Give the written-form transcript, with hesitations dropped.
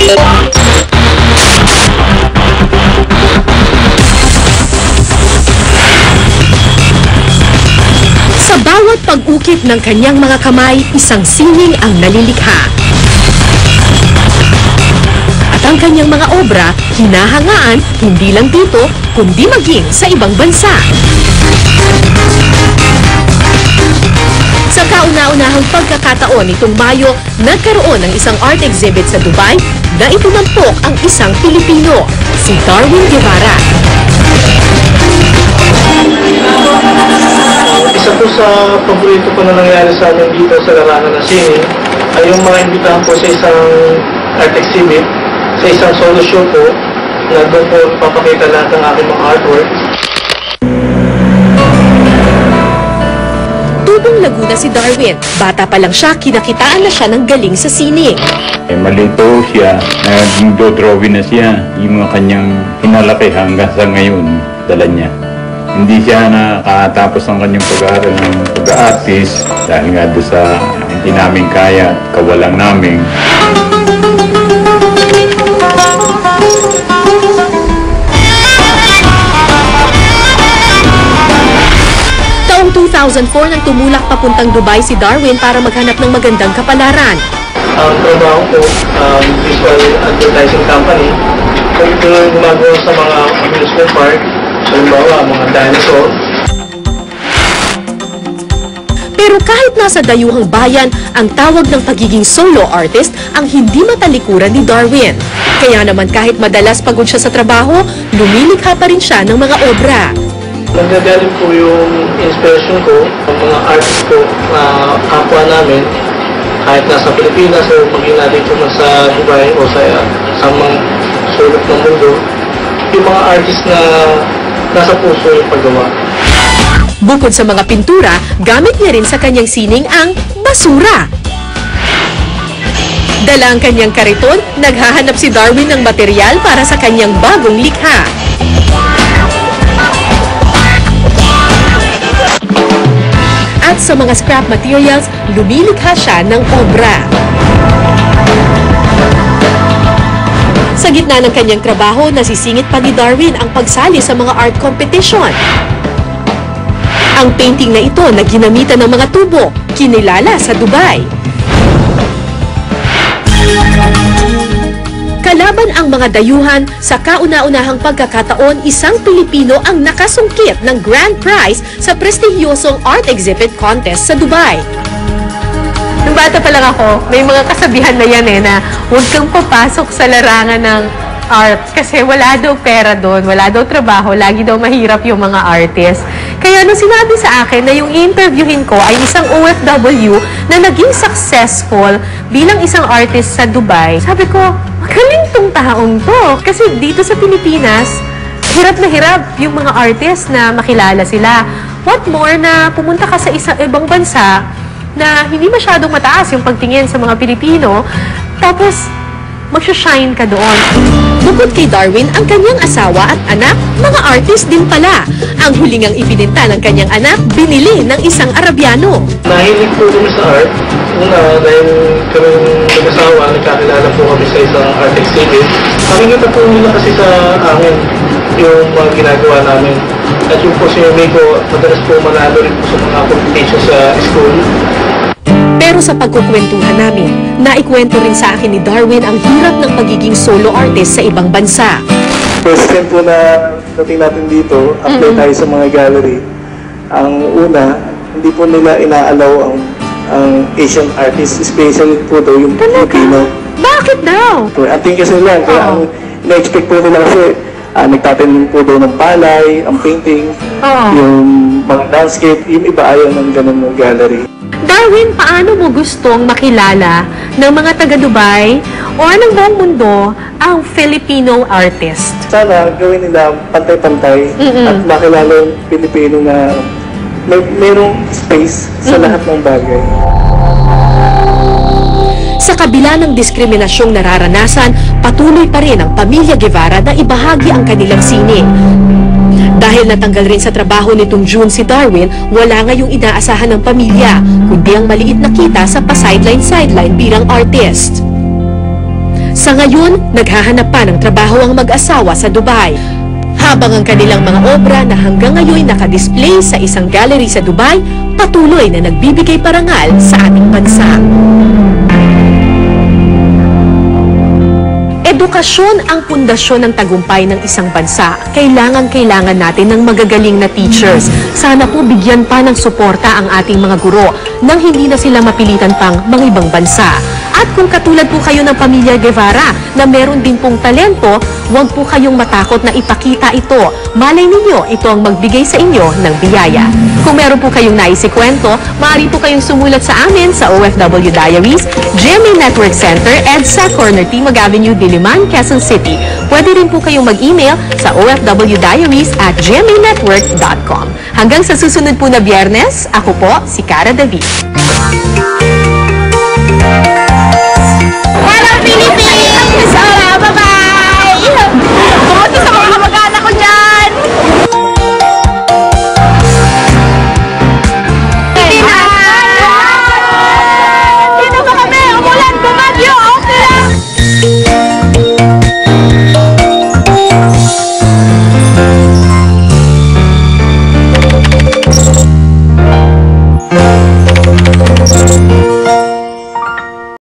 Sa bawat pag-ukit ng kanyang mga kamay, isang sining ang nalilikha. At ang kanyang mga obra, hinahangaan hindi lang dito, kundi maging sa ibang bansa. Sa kauna-unahang pagkakataon nitong Mayo, nagkaroon ng isang art exhibit sa Dubai na itumampok ang isang Pilipino, si Darwin Guevara. Isa po sa paborito ko na nangyari sa amin dito sa larangan ng sine ay yung mga imbitahan po sa isang art exhibit, sa isang solo show po, na doon po papakita lahat ng aking mga artwork. Tubong Laguna si Darwin. Bata pa lang siya, kinakitaan na siya ng galing sa sining. Malito siya, naging drawing na siya. Yung mga kanyang hinalaki hanggang sa ngayon, dala niya. Hindi siya nakatapos ng kanyang pag-aaral ng pag-aartist dahil nga doon sa hindi namin kaya at kawalang namin. Taong 2004 nang tumulak papuntang Dubai si Darwin para maghanap ng magandang kapalaran. Ang trabaho ko, visual advertising company, kung ito yung gumagawa sa mga amusement park, halimbawa mga dinosaur. Pero kahit nasa dayuhang bayan, ang tawag ng pagiging solo artist ang hindi matalikuran ni Darwin. Kaya naman kahit madalas pagod siya sa trabaho, lumilikha pa rin siya ng mga obra. Nagagaling po yung inspiration ko, ang mga artist ko na kapwa namin, kahit nasa Pilipinas o maging natin po sa Dubai o sa mga sulok ng mundo, yung mga artist na nasa puso yung paggawa. Bukod sa mga pintura, gamit niya rin sa kanyang sining ang basura. Dala ang kanyang kariton, naghahanap si Darwin ng material para sa kanyang bagong likha. At sa mga scrap materials, lumilikha siya ng obra. Sa gitna ng kanyang trabaho, nasisingit pa ni Darwin ang pagsali sa mga art competition. Ang painting na ito na ginamitan ng mga tubo, kinilala sa Dubai. Kalaban ang mga dayuhan, sa kauna-unahang pagkakataon, isang Pilipino ang nakasungkit ng grand prize sa prestigyosong art exhibit contest sa Dubai. Nung bata pa lang ako, may mga kasabihan na yan na huwag kang papasok sa larangan ng art kasi wala daw pera doon, wala daw trabaho, lagi daw mahirap yung mga artist. Kaya nung sinabi sa akin na yung interviewin ko ay isang OFW na naging successful bilang isang artist sa Dubai, sabi ko, magaling tong taong to. Kasi dito sa Pilipinas, hirap na hirap yung mga artist na makilala sila. What more na pumunta ka sa ibang bansa na hindi masyadong mataas yung pagtingin sa mga Pilipino, tapos magsha-shine ka doon. Bukod kay Darwin, ang kanyang asawa at anak, mga artist din pala. Ang huling ang ibininta ng kanyang anak, binili ng isang Arabiano. Nahilig po kami sa art. Una, dahil kami mag-asawa, nagkakilala po kami sa isang art exhibit. Nakikita po nila kasi sa amin yung mga ginagawa namin. At yung po si Miko, madalas po manalo rin po sa mga competition sa school. Pero sa pagkukwentuhan namin, naikwento rin sa akin ni Darwin ang hirap ng pagiging solo artist sa ibang bansa. First time po na dating natin dito, apply tayo sa mga gallery. Ang una, hindi po nila inaalaw ang Asian artist, especially po daw yung Filipino. Bakit daw? Ating kasi lang, kaya ang na-expect po nila kasi nagtatanim po daw ng palay, ang painting, yung mga landscape, yung iba ayaw ng ganun ng gallery. Darwin, paano mo gustong makilala ng mga taga-Dubai o ng buong mundo ang Filipino artist? Sana gawin nila pantay-pantay at makilala yung Pilipino na mayroong space sa lahat ng bagay. Sa kabila ng diskriminasyong nararanasan, patuloy pa rin ang pamilya Guevara na ibahagi ang kanilang sining. Dahil natanggal rin sa trabaho nitong June si Darwin, wala ngayong inaasahan ng pamilya, kundi ang maliit na kita sa pa-sideline-sideline bilang artist. Sa ngayon, naghahanap pa ng trabaho ang mag-asawa sa Dubai. Habang ang kanilang mga obra na hanggang ngayon nakadisplay sa isang gallery sa Dubai, patuloy na nagbibigay parangal sa ating bansa. Edukasyon ang pundasyon ng tagumpay ng isang bansa. Kailangan natin ng magagaling na teachers. Sana po bigyan pa ng suporta ang ating mga guro nang hindi na sila mapilitan pang mga ibang bansa. At kung katulad po kayo ng pamilya Guevara na meron din pong talento, huwag po kayong matakot na ipakita ito. Malay ninyo, ito ang magbigay sa inyo ng biyaya. Kung meron po kayong naisikwento, maaari po kayong sumulat sa amin sa OFW Diaries, GMA Network Center, EDSA, Corner Timog Avenue, Diliman, Quezon City. Pwede rin po kayong mag-email sa ofwdiaries@gmanetwork.com. Hanggang sa susunod po na Biyernes, ako po si Cara David. Hello, Philippines! Bye-bye!